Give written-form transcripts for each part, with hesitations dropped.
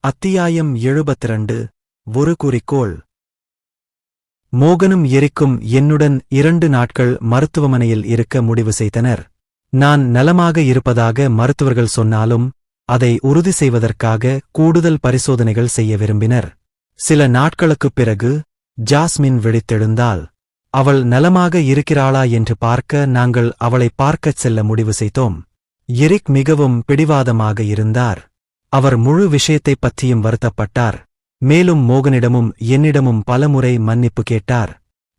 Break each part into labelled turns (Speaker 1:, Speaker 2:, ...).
Speaker 1: அத்தியாயம் 72 ஒரு குறிக்கோள். மோகனும் எரிக்கும் என்னுடன் 2 நாட்கள் மருத்துவமனையில் இருக்க முடிவு செய்தனர். நான் நலமாக இருப்பதாக மருத்துவர்கள் சொன்னாலும் அதை உறுதி செய்வதற்காக கூடுதல் பரிசோதனைகள் செய்ய விரும்பினர். சில நாட்களுக்குப் பிறகு ஜாஸ்மின் விழித்தெழுந்தாள். அவள் நலமாக இருக்கிறாளா என்று பார்க்க நாங்கள் அவளை பார்க்கச் செல்ல முடிவு செய்தோம். எரிக் மிகவும் பிடிவாதமாக இருந்தார். அவர் முழு விஷயத்தைப் பற்றியும் வருத்தப்பட்டார். மேலும் மோகனிடமும் என்னிடமும் பலமுறை மன்னிப்பு கேட்டார்.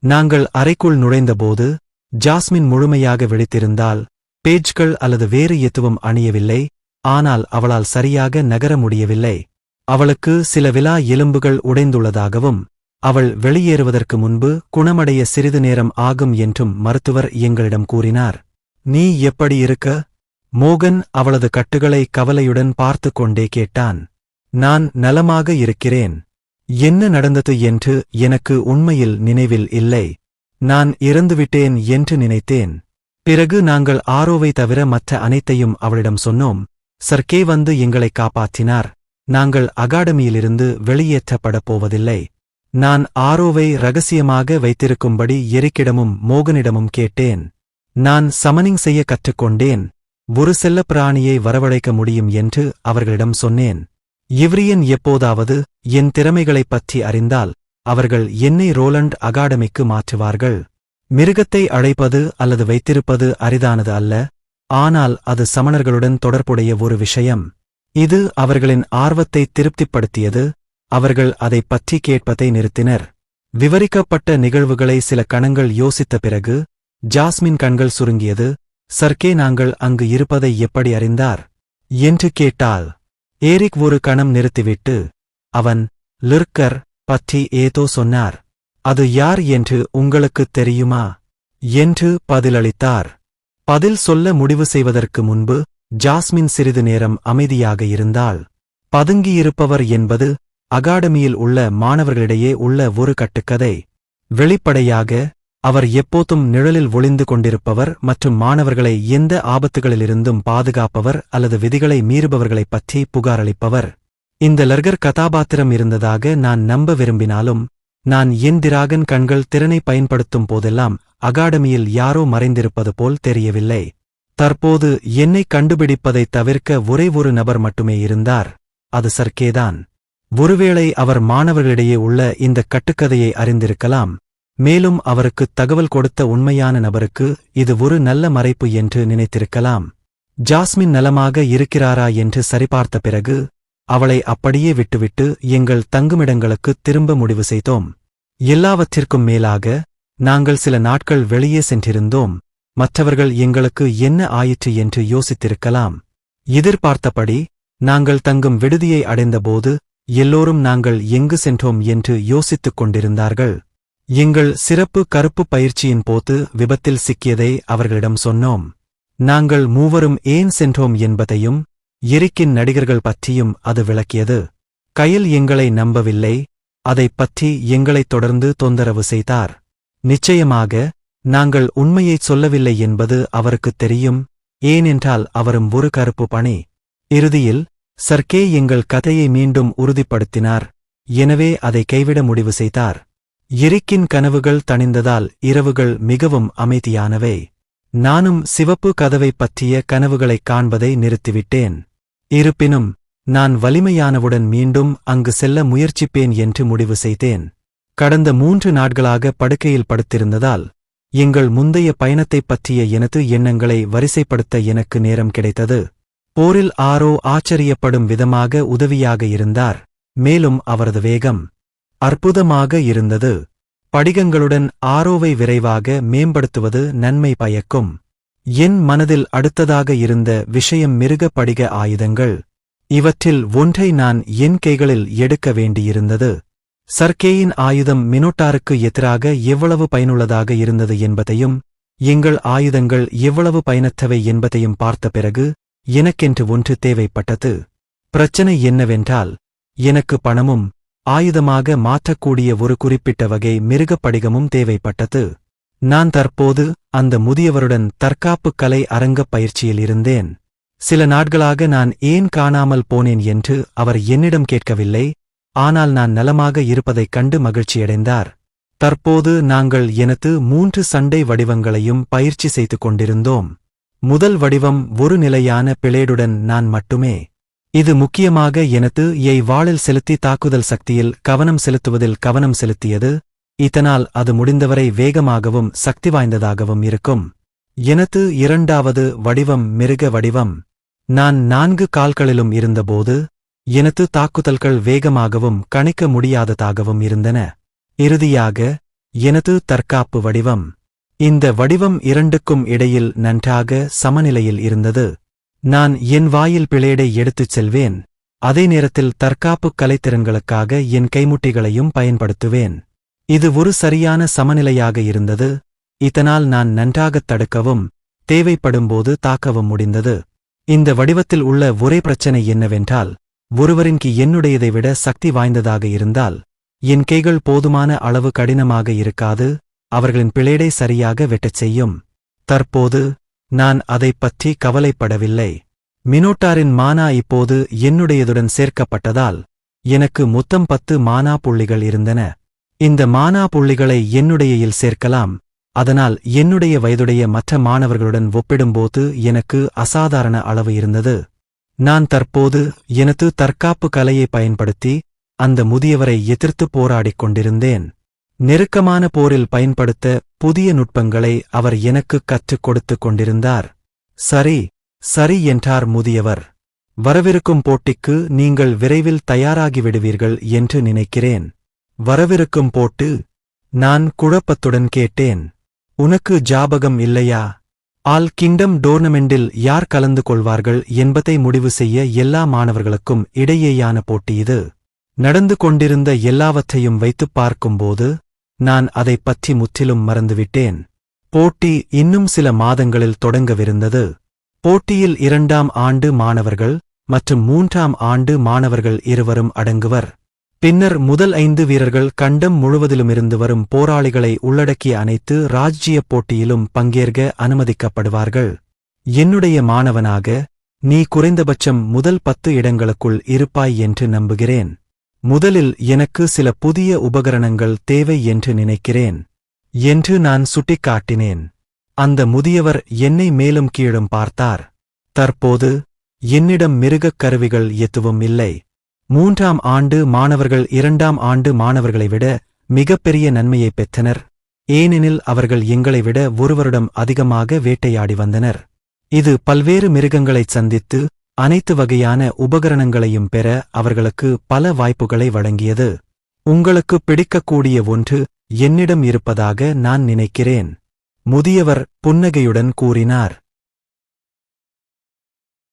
Speaker 1: நாங்கள் அறைக்குள் நுழைந்தபோது ஜாஸ்மின் முழுமையாக விழித்திருந்தாள். பேஜ்கள் அல்லது வேறு எதுவும் அணியவில்லை. ஆனால் அவளால் சரியாக நகர முடியவில்லை. அவளுக்கு சில விலா எலும்புகள் உடைந்துள்ளதாகவும் அவள் வெளியேறுவதற்கு முன்பு குணமடைய சிறிது நேரம் ஆகும் என்றும் மருத்துவர் எங்களிடம் கூறினார். நீ எப்படி இருக்க? மோகன் அவளது கட்டுகளை கவலையுடன் பார்த்து கொண்டே கேட்டான். நான் நலமாக இருக்கிறேன். என்ன நடந்தது என்று எனக்கு உண்மையில் நினைவில் இல்லை. நான் இறந்துவிட்டேன் என்று நினைத்தேன். பிறகு நாங்கள் ஆரோவை தவிர மற்ற அனைத்தையும் அவளிடம் சொன்னோம். சர்க்கே வந்து எங்களை காப்பாற்றினார். நாங்கள் அகாடமியிலிருந்து வெளியேற்றப்படப் போவதில்லை. நான் ஆரோவை ரகசியமாக வைத்திருக்கும்படி எரிக்கிடமும் மோகனிடமும் கேட்டேன். நான் சமனிங் செய்ய கற்றுக்கொண்டேன். ஒரு செல்லப் பிராணியை வரவழைக்க முடியும் என்று அவர்களிடம் சொன்னேன். இவ்ரியன் எப்போதாவது என் திறமைகளைப் பற்றி அறிந்தால் அவர்கள் என்னை ரோலண்ட் அகாடமிக்கு மாற்றுவார்கள். மிருகத்தை அழைப்பது அல்லது வைத்திருப்பது அரிதானது அல்ல. ஆனால் அது சமணர்களுடன் தொடர்புடைய ஒரு விஷயம். இது அவர்களின் ஆர்வத்தை திருப்திப்படுத்தியது. அவர்கள் அதைப் பற்றி கேட்பதை நிறுத்தினர். விவரிக்கப்பட்ட நிகழ்வுகளை சில கணங்கள் யோசித்த பிறகு ஜாஸ்மின் கண்கள் சுருங்கியது. சர்க்கே நாங்கள் அங்கு இருப்பதை எப்படி அறிந்தார் என்று கேட்டாள். ஏரிக் ஒரு கணம் நிறுத்திவிட்டு அவன் லிர்க்கர் பற்றி ஏதோ சொன்னார். அது யார் என்று உங்களுக்குத் தெரியுமா என்று பதிலளித்தார். பதில் சொல்ல முடிவு செய்வதற்கு முன்பு ஜாஸ்மின் சிறிது நேரம் அமைதியாக இருந்தாள். பதுங்கியிருப்பவர் என்பது அகாடமியில் உள்ள மாணவர்களிடையே உள்ள ஒரு கட்டுக்கதை. வெளிப்படையாக அவர் எப்போதும் நிழலில் ஒளிந்து கொண்டிருப்பவர் மற்றும் மாணவர்களை எந்த ஆபத்துகளிலிருந்தும் பாதுகாப்பவர் அல்லது விதிகளை மீறுபவர்களைப் பற்றி புகாரளிப்பவர். இந்த லர்கர் கதாபாத்திரம் இருந்ததாக நான் நம்ப விரும்பினாலும் நான் என் டிராகன் கண்கள் திறனை பயன்படுத்தும் போதெல்லாம் அகாடமியில் யாரோ மறைந்திருப்பது போல் தெரியவில்லை. தற்போது என்னை கண்டுபிடிப்பதைத் தவிர்க்க ஒரே ஒரு நபர் மட்டுமே இருந்தார். அது சர்க்கேதான். ஒருவேளை அவர் மாணவர்களிடையே உள்ள இந்த கட்டுக்கதையை அறிந்திருக்கலாம். மேலும் அவருக்குத் தகவல் கொடுத்த உண்மையான நபருக்கு இது ஒரு நல்ல மறைப்பு என்று நினைத்திருக்கலாம். ஜாஸ்மின் நலமாக இருக்கிறாரா என்று சரிபார்த்த பிறகு அவளை அப்படியே விட்டுவிட்டு எங்கள் தங்குமிடங்களுக்குத் திரும்ப முடிவு செய்தோம். எல்லாவற்றிற்கும் மேலாக நாங்கள் சில நாட்கள் வெளியே சென்றிருந்தோம். மற்றவர்கள் எங்களுக்கு என்ன ஆயிற்று என்று யோசித்திருக்கலாம். எதிர்பார்த்தபடி நாங்கள் தங்கும் விடுதியை அடைந்தபோது எல்லோரும் நாங்கள் எங்கு சென்றோம் என்று யோசித்துக் கொண்டிருந்தார்கள். எங்கள் சிறப்பு கருப்பு பயிற்சியின் போது விபத்தில் சிக்கியதை அவர்களிடம் சொன்னோம். நாங்கள் மூவரும் ஏன் சென்றோம் என்பதையும் எரிக்கின் நடிகர்கள் பற்றியும் அது விளக்கியது. கயல் எங்களை நம்பவில்லை. அதைப் பற்றி எங்களைத் தொடர்ந்து தொந்தரவு செய்தார். நிச்சயமாக நாங்கள் உண்மையைச் சொல்லவில்லை என்பது அவருக்குத் தெரியும். ஏனென்றால் அவரும் ஒரு கருப்பு பணி. இறுதியில் சர்க்கே எங்கள் கதையை மீண்டும் உறுதிப்படுத்தினார். எனவே அதை கைவிட முடிவு செய்தார். எரிக்கின் கனவுகள் தணிந்ததால் இரவுகள் மிகவும் அமைதியானவை. நானும் சிவப்பு கதவைப் பற்றிய கனவுகளைக் காண்பதை நிறுத்திவிட்டேன். இருப்பினும் நான் வலிமையானவுடன் மீண்டும் அங்கு செல்ல முயற்சிப்பேன் என்று முடிவு செய்தேன். கடந்த 3 நாட்களாக படுக்கையில் படுத்திருந்ததால் எங்கள் முந்தைய பயணத்தைப் பற்றிய எனது எண்ணங்களை வரிசைப்படுத்த எனக்கு நேரம் கிடைத்தது. போரில் ஆரோ ஆச்சரியப்படும் விதமாக உதவியாக இருந்தார். மேலும் அவரது வேகம் அற்புதமாக இருந்தது. படிகங்களுடன் ஆரோவை விரைவாக மேம்படுத்துவது நன்மை பயக்கும். என் மனதில் அடுத்ததாக இருந்த விஷயம் மிருக படிக ஆயுதங்கள். இவற்றில் ஒன்றை நான் என் கைகளில் எடுக்க வேண்டியிருந்தது. சர்க்கேயின் ஆயுதம் மினோட்டாருக்கு எதிராக எவ்வளவு பயனுள்ளதாக இருந்தது என்பதையும் எங்கள் ஆயுதங்கள் எவ்வளவு பயனற்றவை என்பதையும் பார்த்த பிறகு எனக்கென்று ஒன்று தேவைப்பட்டது. பிரச்சனை என்னவென்றால் எனக்கு பணமும் ஆயுதமாக மாற்றக்கூடிய ஒரு குறிப்பிட்ட வகை மிருகப் படிகமும் தேவைப்பட்டது. நான் தற்போது அந்த முதியவருடன் தற்காப்புக் கலை அரங்கப் பயிற்சியில் இருந்தேன். சில நாட்களாக நான் ஏன் காணாமல் போனேன் என்று அவர் என்னிடம் கேட்கவில்லை, ஆனால் நான் நலமாக இருப்பதைக் கண்டு மகிழ்ச்சியடைந்தார். தற்போது நாங்கள் எனது 3 சண்டை வடிவங்களையும் பயிற்சி செய்து கொண்டிருந்தோம். முதல் வடிவம் ஒரு நிலையான பிளேடுடன் நான் மட்டுமே. இது முக்கியமாக எனது வாளில் செலுத்தி தாக்குதல் சக்தியில் கவனம் செலுத்துவதில் கவனம் செலுத்தியது, இதனால் அது முடிந்தவரை வேகமாகவும் சக்தி வாய்ந்ததாகவும் இருக்கும். எனது இரண்டாவது வடிவம் மிருக வடிவம். நான் 4 கால்களிலும் இருந்தபோது எனது தாக்குதல்கள் வேகமாகவும் கணிக்க முடியாததாகவும் இருந்தன. இறுதியாக எனது தற்காப்பு வடிவம். இந்த வடிவம் இரண்டுக்கும் இடையில் நன்றாக சமநிலையில் இருந்தது. நான் என் வாயில் பிளேடை எடுத்துச் செல்வேன், அதே நேரத்தில் தற்காப்பு கலைத்திறன்களுக்காக என் கைமுட்டிகளையும் பயன்படுத்துவேன். இது ஒரு சரியான சமநிலையாக இருந்தது, இதனால் நான் நன்றாகத் தடுக்கவும் தேவைப்படும்போது தாக்கவும் முடிந்தது. இந்த வடிவத்தில் உள்ள ஒரே பிரச்சனை என்னவென்றால், ஒருவரின் கை என்னுடையதை விட சக்தி வாய்ந்ததாக இருந்தால் என் கைகள் போதுமான அளவு கடினமாக இருக்காது, அவர்களின் பிளேடை சரியாக வெட்டச் செய்யும். தற்போது நான் அதைப் பற்றி கவலைப்படவில்லை. மினோட்டாரின் மானா இப்போது என்னுடையதுடன் சேர்க்கப்பட்டதால் எனக்கு மொத்தம் 10 மானா புள்ளிகள் இருந்தன. இந்த மானா புள்ளிகளை என்னுடையில் சேர்க்கலாம், அதனால் என்னுடைய வயதுடைய மற்ற மாணவர்களுடன் ஒப்பிடும்போது எனக்கு அசாதாரண அளவு இருந்தது. நான் தற்போது எனது தற்காப்பு கலையை பயன்படுத்தி அந்த முதியவரை எதிர்த்து போராடிக் கொண்டிருந்தேன். நெருக்கமான போரில் பயன்படுத்த புதிய நுட்பங்களை அவர் எனக்கு கற்றுக் கொடுத்துக் கொண்டிருந்தார். சரி சரி என்றார் முதியவர். வரவிருக்கும் போட்டிக்கு நீங்கள் விரைவில் தயாராகிவிடுவீர்கள் என்று நினைக்கிறேன். வரவிருக்கும் போட்டு? நான் குழப்பத்துடன் கேட்டேன். உனக்கு ஜாபகம் இல்லையா? ஆல் கிங்டம் டோர்னமெண்டில் யார் கலந்து கொள்வார்கள் என்பதை முடிவு செய்ய எல்லா மாணவர்களுக்கும் இடையேயான போட்டி இது. நடந்து கொண்டிருந்த எல்லாவற்றையும் வைத்துப் பார்க்கும்போது நான் அதைப் பற்றி முற்றிலும் மறந்துவிட்டேன். போட்டி இன்னும் சில மாதங்களில் தொடங்கவிருந்தது. போட்டியில் 2ஆம் ஆண்டு மாணவர்கள் மற்றும் 3ஆம் ஆண்டு மாணவர்கள் இருவரும் அடங்குவர். பின்னர் முதல் 5 வீரர்கள் கண்டம் முழுவதிலுமிருந்து வரும் போராளிகளை உள்ளடக்கிய அனைத்து ராஜ்ஜியப் போட்டியிலும் பங்கேற்க அனுமதிக்கப்படுவார்கள். என்னுடைய மாணவனாக நீ குறைந்தபட்சம் முதல் 10 இடங்களுக்குள் இருப்பாய் என்று நம்புகிறேன். முதலில் எனக்கு சில புதிய உபகரணங்கள் தேவை என்று நினைக்கிறேன் என்று நான் சுட்டிக்காட்டினேன். அந்த முதியவர் என்னை மேலும் கீழும் பார்த்தார். தற்போது என்னிடம் மிருகக் கருவிகள் எதுவும் இல்லை. 3ஆம் ஆண்டு மாணவர்கள் 2ஆம் ஆண்டு மாணவர்களை விட மிகப்பெரிய நன்மையைப் பெற்றனர், ஏனெனில் அவர்கள் எங்களை விட ஒரு வருடம் அதிகமாக வேட்டையாடி வந்தனர். இது பல்வேறு மிருகங்களைச் சந்தித்து அனைத்து வகையான உபகரணங்களையும் பெற அவர்களுக்கு பல வாய்ப்புகளை வழங்கியது. உங்களுக்கு பிடிக்கக்கூடிய ஒன்று என்னிடம் இருப்பதாக நான் நினைக்கிறேன், முதியவர் புன்னகையுடன் கூறினார்.